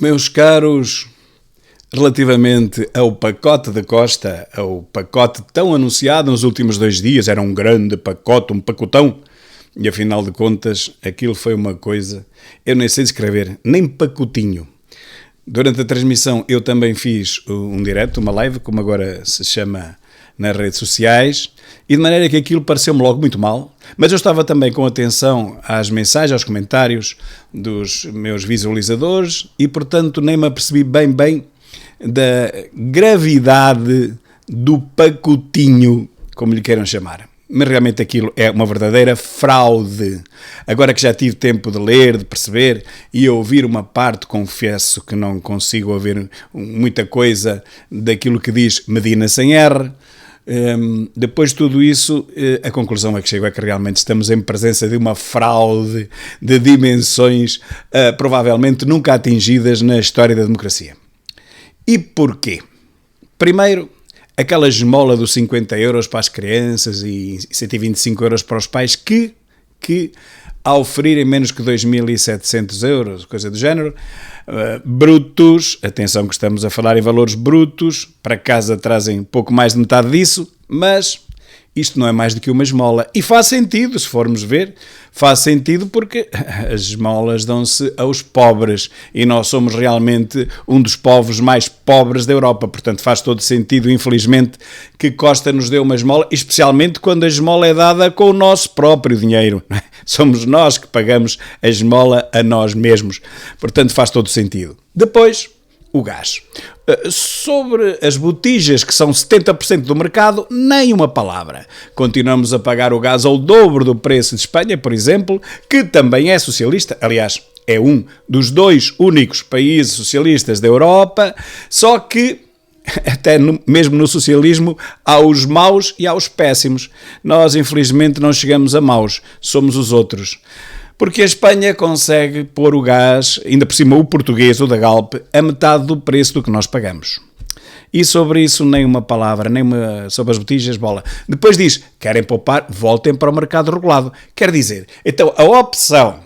Meus caros, relativamente ao pacote da Costa, ao pacote tão anunciado nos últimos 2 dias, era um grande pacote, um pacotão, e afinal de contas aquilo foi uma coisa, eu nem sei descrever, nem pacotinho. Durante a transmissão eu também fiz um direto, uma live, como agora se chama nas redes sociais, e de maneira que aquilo pareceu-me logo muito mal, mas eu estava também com atenção às mensagens, aos comentários dos meus visualizadores e, portanto, nem me apercebi bem da gravidade do pacotinho, como lhe queiram chamar. Mas realmente aquilo é uma verdadeira fraude. Agora que já tive tempo de ler, de perceber e ouvir uma parte, confesso que não consigo ouvir muita coisa daquilo que diz Medina sem R. Depois de tudo isso, a conclusão a que chego é que realmente estamos em presença de uma fraude de dimensões provavelmente nunca atingidas na história da democracia. E porquê? Primeiro, aquela esmola dos 50 euros para as crianças e 125 euros para os pais que ao oferirem menos que 2.700 euros, coisa do género, brutos, atenção que estamos a falar em valores brutos, para casa trazem pouco mais de metade disso, mas isto não é mais do que uma esmola. E faz sentido, se formos ver, faz sentido porque as esmolas dão-se aos pobres e nós somos realmente um dos povos mais pobres da Europa, portanto faz todo sentido, infelizmente, que Costa nos dê uma esmola, especialmente quando a esmola é dada com o nosso próprio dinheiro. Somos nós que pagamos a esmola a nós mesmos, portanto faz todo sentido. Depois, o gás. Sobre as botijas, que são 70% do mercado, nem uma palavra. Continuamos a pagar o gás ao dobro do preço de Espanha, por exemplo, que também é socialista. Aliás, é um dos 2 únicos países socialistas da Europa, só que até mesmo no socialismo há os maus e há os péssimos. Nós, infelizmente, não chegamos a maus, somos os outros. Porque a Espanha consegue pôr o gás, ainda por cima o português, o da Galp, a metade do preço do que nós pagamos. E sobre isso nem uma palavra, sobre as botijas, bola. Depois diz, querem poupar, voltem para o mercado regulado. Quer dizer, então a opção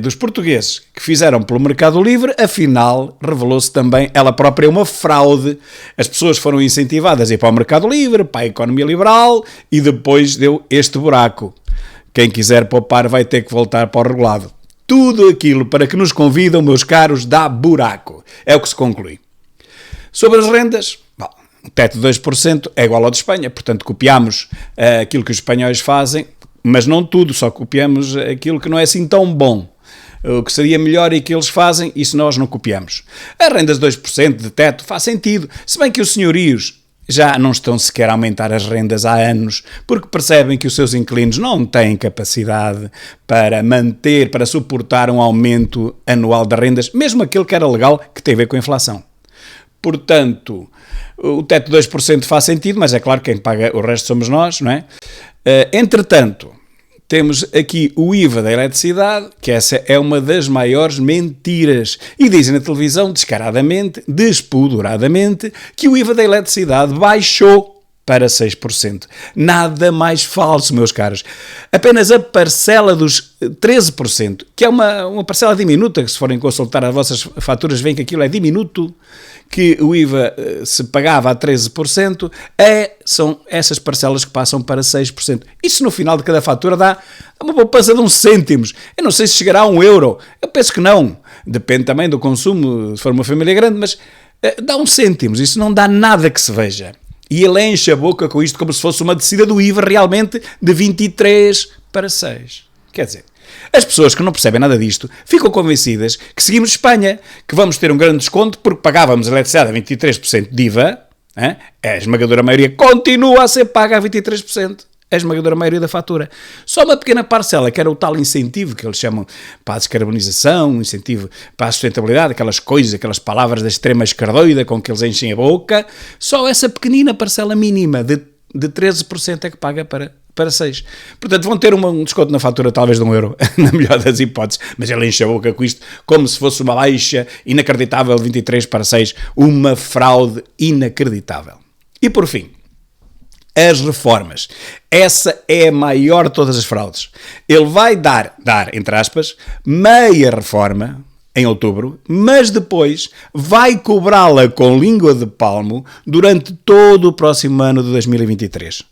dos portugueses que fizeram pelo mercado livre, afinal, revelou-se também ela própria uma fraude. As pessoas foram incentivadas a ir para o mercado livre, para a economia liberal, e depois deu este buraco. Quem quiser poupar vai ter que voltar para o regulado. Tudo aquilo para que nos convidam, meus caros, dá buraco. É o que se conclui. Sobre as rendas, bom, o teto de 2% é igual ao de Espanha, portanto copiamos aquilo que os espanhóis fazem, mas não tudo, só copiamos aquilo que não é assim tão bom. O que seria melhor e que eles fazem, isso nós não copiamos. As rendas de 2% de teto faz sentido, se bem que os senhorios já não estão sequer a aumentar as rendas há anos, porque percebem que os seus inquilinos não têm capacidade para manter, para suportar um aumento anual de rendas, mesmo aquele que era legal, que tem a ver com a inflação. Portanto, o teto de 2% faz sentido, mas é claro que quem paga o resto somos nós, não é? Entretanto, temos aqui o IVA da eletricidade, que essa é uma das maiores mentiras. E dizem na televisão, descaradamente, despoduradamente, que o IVA da eletricidade baixou para 6%. Nada mais falso, meus caros. Apenas a parcela dos 13%, que é uma parcela diminuta, que se forem consultar as vossas faturas, veem que aquilo é diminuto, que o IVA se pagava a 13%, são essas parcelas que passam para 6%. Isso no final de cada fatura dá uma poupança de uns cêntimos. Eu não sei se chegará a €1. Eu penso que não. Depende também do consumo, se for uma família grande, mas dá uns cêntimos. Isso não dá nada que se veja. E ele enche a boca com isto como se fosse uma descida do IVA realmente de 23 para 6. Quer dizer, as pessoas que não percebem nada disto ficam convencidas que seguimos Espanha, que vamos ter um grande desconto porque pagávamos a eletricidade a 23% de IVA, a esmagadora maioria continua a ser paga a 23%, a esmagadora maioria da fatura. Só uma pequena parcela, que era o tal incentivo que eles chamam para a descarbonização, incentivo para a sustentabilidade, aquelas coisas, aquelas palavras da extrema escardoida com que eles enchem a boca, só essa pequenina parcela mínima de 13% é que paga para 6. Portanto, vão ter um desconto na fatura talvez de €1, na melhor das hipóteses, mas ele enche a boca com isto como se fosse uma baixa inacreditável de 23 para 6, uma fraude inacreditável. E por fim, as reformas. Essa é a maior de todas as fraudes. Ele vai dar, entre aspas, meia reforma, em outubro, mas depois vai cobrá-la com língua de palmo durante todo o próximo ano de 2023.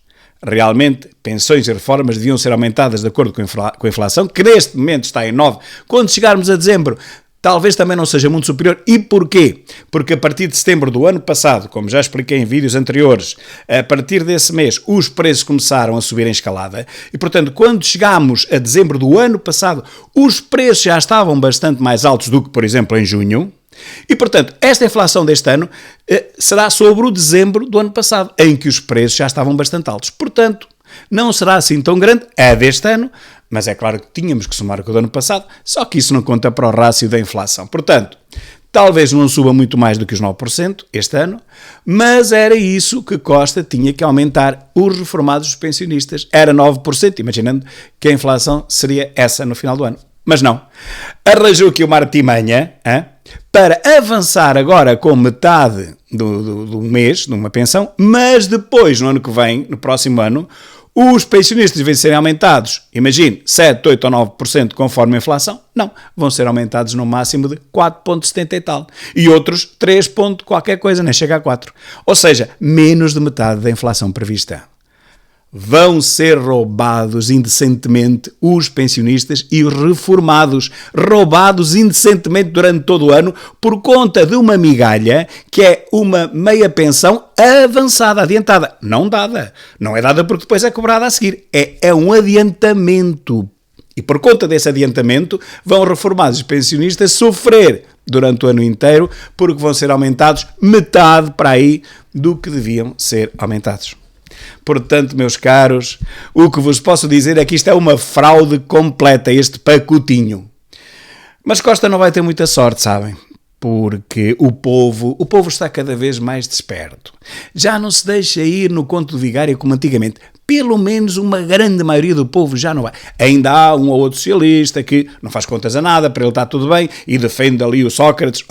Realmente, pensões e reformas deviam ser aumentadas de acordo com a inflação, que neste momento está em 9. Quando chegarmos a dezembro, talvez também não seja muito superior. E porquê? Porque a partir de setembro do ano passado, como já expliquei em vídeos anteriores, a partir desse mês os preços começaram a subir em escalada e, portanto, quando chegámos a dezembro do ano passado, os preços já estavam bastante mais altos do que, por exemplo, em junho. E, portanto, esta inflação deste ano será sobre o dezembro do ano passado, em que os preços já estavam bastante altos. Portanto, não será assim tão grande, é deste ano, mas é claro que tínhamos que somar com o do ano passado, só que isso não conta para o rácio da inflação. Portanto, talvez não suba muito mais do que os 9% este ano, mas era isso que Costa tinha que aumentar os reformados dos pensionistas. Era 9%, imaginando que a inflação seria essa no final do ano. Mas não. Arranjou aqui uma artimanha para avançar agora com metade do mês, de uma pensão, mas depois, no ano que vem, no próximo ano, os pensionistas vão ser aumentados, imagine, 7, 8 ou 9% conforme a inflação. Não, vão ser aumentados no máximo de 4,70 e tal. E outros 3 ponto qualquer coisa, nem chega a 4. Ou seja, menos de metade da inflação prevista. Vão ser roubados indecentemente os pensionistas e os reformados, roubados indecentemente durante todo o ano por conta de uma migalha que é uma meia pensão avançada, adiantada, não dada. Não é dada porque depois é cobrada a seguir, é um adiantamento. E por conta desse adiantamento vão reformados e pensionistas sofrer durante o ano inteiro porque vão ser aumentados metade para aí do que deviam ser aumentados. Portanto, meus caros, o que vos posso dizer é que isto é uma fraude completa, este pacotinho. Mas Costa não vai ter muita sorte, sabem? Porque o povo está cada vez mais desperto. Já não se deixa ir no conto do vigário como antigamente. Pelo menos uma grande maioria do povo já não vai. Ainda há um ou outro socialista que não faz contas a nada, para ele está tudo bem, e defende ali o Sócrates.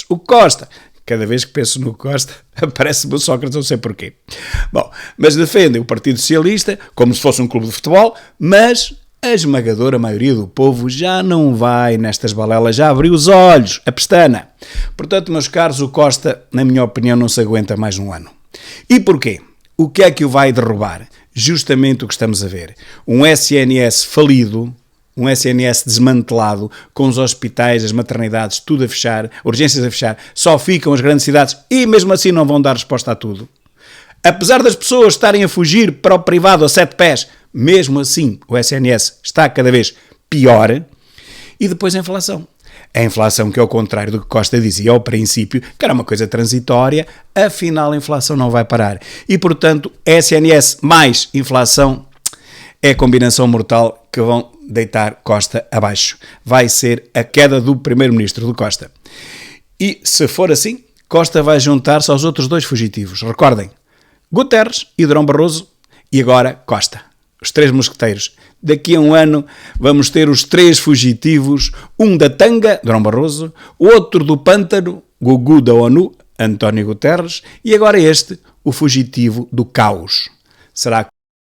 O Costa. Cada vez que penso no Costa, aparece-me o Sócrates, não sei porquê. Bom, mas defendem o Partido Socialista como se fosse um clube de futebol, mas a esmagadora maioria do povo já não vai nestas balelas, já abriu os olhos, a pestana. Portanto, meus caros, o Costa, na minha opinião, não se aguenta mais um ano. E porquê? O que é que o vai derrubar? Justamente o que estamos a ver. Um SNS falido, um SNS desmantelado, com os hospitais, as maternidades, tudo a fechar, urgências a fechar, só ficam as grandes cidades e mesmo assim não vão dar resposta a tudo. Apesar das pessoas estarem a fugir para o privado a 7 pés, mesmo assim o SNS está cada vez pior. E depois a inflação. A inflação que é o contrário do que Costa dizia ao princípio, que era uma coisa transitória, afinal a inflação não vai parar. E portanto, SNS mais inflação é a combinação mortal que vão deitar Costa abaixo. Vai ser a queda do primeiro-ministro do Costa. E, se for assim, Costa vai juntar-se aos outros dois fugitivos. Recordem, Guterres e Durão Barroso e agora Costa. Os 3 mosqueteiros. Daqui a um ano vamos ter os 3 fugitivos, um da tanga, Durão Barroso, outro do pântano, Gugu da ONU, António Guterres, e agora este, o fugitivo do caos. Será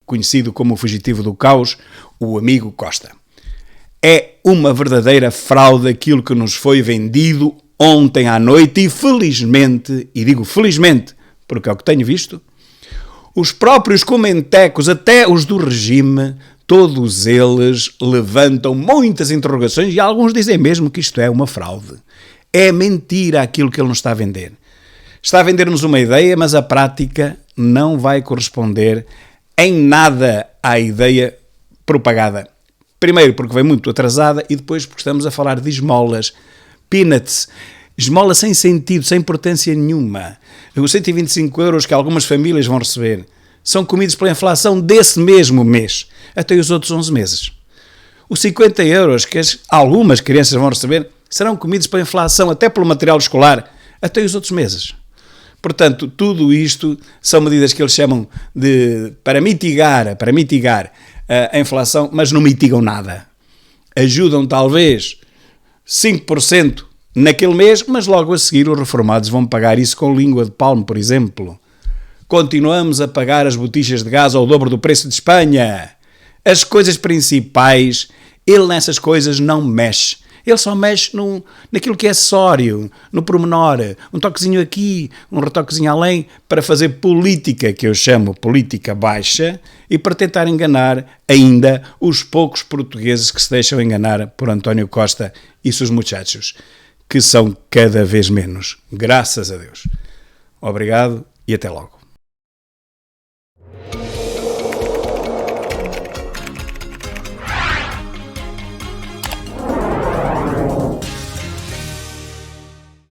conhecido como o fugitivo do caos, o amigo Costa. É uma verdadeira fraude aquilo que nos foi vendido ontem à noite e felizmente, e digo felizmente, porque é o que tenho visto, os próprios comentecos, até os do regime, todos eles levantam muitas interrogações e alguns dizem mesmo que isto é uma fraude. É mentira aquilo que ele nos está a vender. Está a vender-nos uma ideia, mas a prática não vai corresponder em nada à ideia propagada. Primeiro porque vem muito atrasada e depois porque estamos a falar de esmolas, peanuts, esmola sem sentido, sem importância nenhuma. Os 125 euros que algumas famílias vão receber são comidos pela inflação desse mesmo mês, até os outros 11 meses. Os 50 euros que algumas crianças vão receber serão comidos pela inflação até pelo material escolar, até os outros meses. Portanto, tudo isto são medidas que eles chamam de para mitigar a inflação, mas não mitigam nada. Ajudam talvez 5% naquele mês, mas logo a seguir os reformados vão pagar isso com língua de palmo, por exemplo. Continuamos a pagar as botijas de gás ao dobro do preço de Espanha. As coisas principais, ele nessas coisas não mexe. Ele só mexe naquilo que é acessório, no pormenor, um toquezinho aqui, um retoquezinho além, para fazer política, que eu chamo política baixa, e para tentar enganar ainda os poucos portugueses que se deixam enganar por António Costa e seus muchachos, que são cada vez menos, graças a Deus. Obrigado e até logo.